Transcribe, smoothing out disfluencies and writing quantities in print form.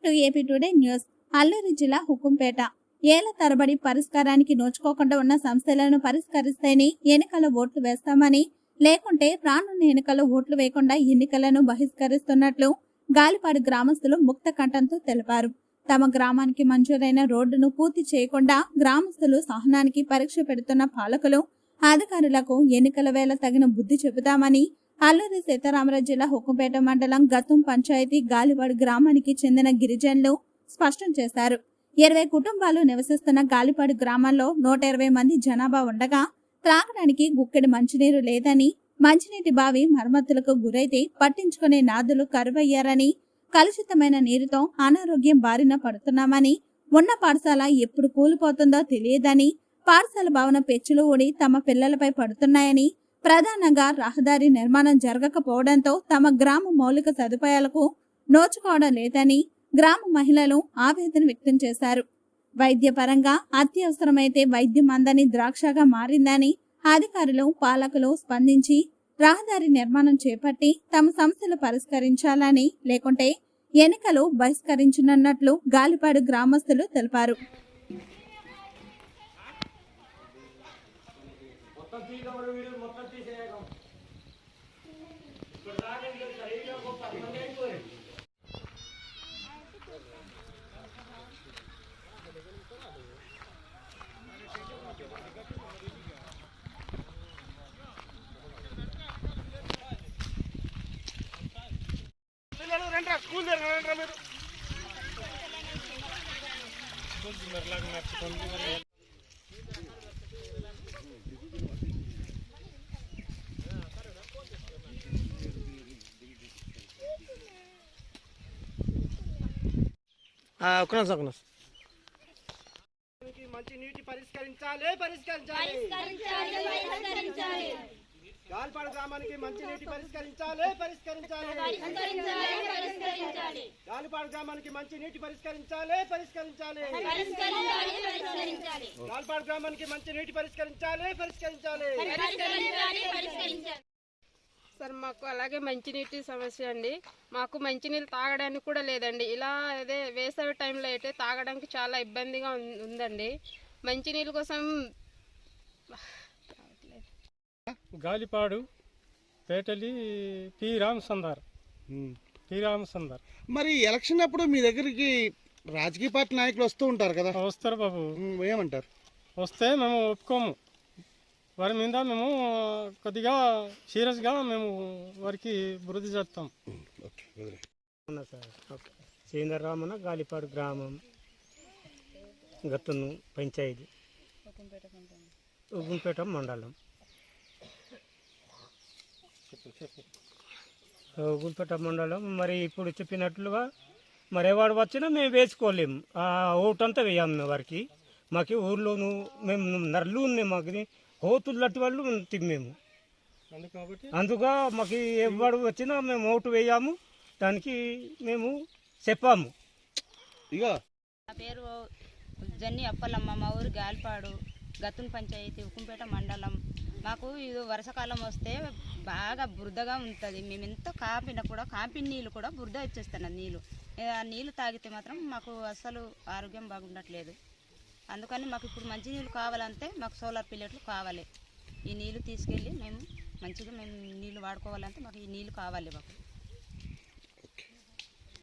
To AP today news. Alluri జిల్లా హుకుంపేట. ఏళ్ల తరబడి పరిష్కారానికి నోచుకోకుండా ఉన్న సమస్యలను పరిష్కరిస్తేనే ఎన్నికల ఓట్లు వేస్తామని, లేకుంటే రానున్న ఎన్నికల్లో ఓట్లు వేయకుండా ఎన్నికలను బహిష్కరిస్తున్నట్లు గాలిపాడు గ్రామస్తులు ముక్త కంఠంతో తెలిపారు. తమ గ్రామానికి మంజూరైన రోడ్డును పూర్తి చేయకుండా గ్రామస్తులు సహనానికి పరీక్ష పెడుతున్న పాలకులు, అధికారులకు ఎన్నికల వేళ తగిన బుద్ధి చెబుతామని అల్లూరి సీతారామరాజు జిల్లా హుకుంపేట మండలం గతం పంచాయతీ గాలిపాడు గ్రామానికి చెందిన గిరిజనులు స్పష్టం చేశారు. 20 కుటుంబాలు నివసిస్తున్న గాలిపాడు గ్రామంలో 120 మంది జనాభా ఉండగా త్రాగడానికి గుక్కెడి మంచినీరు లేదని, మంచినీటి బావి మరమ్మతులకు గురైతే పట్టించుకునే నాదులు కరువయ్యారని, కలుషితమైన నీరుతో అనారోగ్యం బారిన పడుతున్నామని, ఉన్న పాఠశాల ఎప్పుడు కూలిపోతుందో తెలియదని, పాఠశాల భవన పెచ్చులు ఊడి తమ పిల్లలపై పడుతున్నాయని, ప్రధానంగా రహదారి నిర్మాణం జరగకపోవడంతో తమ గ్రామ మౌలిక సదుపాయాలకు నోచుకోవడం లేదని గ్రామ మహిళలు ఆవేదన వ్యక్తం చేశారు. వైద్యపరంగా అత్యవసరమైతే వైద్యం అందని ద్రాక్షగా మారిందని, అధికారులు పాలకులు స్పందించి రహదారి నిర్మాణం చేపట్టి తమ సమస్యలు పరిష్కరించాలని, లేకుంటే ఎన్నికలు బహిష్కరించనున్నట్లు గాలిపాడు గ్రామస్తులు తెలిపారు. మంచి నీటి పరిష్కరించాలి. గాలిపాడు గ్రామానికి మంచి నీటి పరిష్కరించాలి. గాలిపాడు గ్రామానికి మంచి నీటి పరిష్కరించాలి. గాలిపాడు గ్రామానికి మంచి నీటి పరిష్కరించాలి. సార్, మాకు అలాగే మంచినీటి సమస్య అండి. మాకు మంచినీళ్ళు తాగడానికి కూడా లేదండి. ఇలా అదే వేసవి టైంలో అయితే తాగడానికి చాలా ఇబ్బందిగా ఉందండి. మంచినీళ్ళ కోసం గాలిపాడు పేటలి పి రామసుందర్. మరి ఎలక్షన్ అప్పుడు మీ దగ్గరికి రాజకీయ పార్టీ నాయకులు వస్తూ ఉంటారు కదా? వస్తారు బాబు. ఏమంటారు? వస్తే మేము ఒప్పుకోము. వారి మీద మేము కొద్దిగా సీరియస్గా మేము వారికి బుద్ధి చెప్తాం. సీతారామన గాలిపాడు గ్రామం, గతును పంచాయతీ, హుకుంపేట మండలం. హుకుంపేట మండలం. మరి ఇప్పుడు చెప్పినట్లుగా మరి ఎవరు వచ్చినా మేము వేసుకోలేము. ఓటంతా వేయాము వారికి. మాకు ఊర్లోను మేము నర్లు ఉన్నాయి, మాకు హోతులు లట్టి వాళ్ళు మేము. అందుగా మాకు ఎవరు వచ్చినా మేము ఓటు వేయాము, దానికి మేము చెప్పాము. ఇక నా పేరు జన్ని అప్పలమ్మ. మా ఊరు గాలిపాడు, గతున్ పంచాయతీ, హుకుంపేట మండలం. మాకు ఇది వర్షాకాలం వస్తే బాగా బురదగా ఉంటుంది. మేము ఎంత కాపినా కూడా కాపిన నీళ్ళు కూడా బురద వచ్చేస్తున్నాయి. ఆ నీళ్ళు తాగితే మాత్రం మాకు అస్సలు ఆరోగ్యం బాగుండట్లేదు. అందుకని మాకు ఇప్పుడు మంచి నీళ్ళు కావాలంటే మాకు సోలార్ పిల్లెట్లు కావాలి. ఈ నీళ్ళు తీసుకెళ్ళి మేము మంచిగా నీళ్ళు వాడుకోవాలంటే మాకు ఈ నీళ్ళు కావాలి మాకు.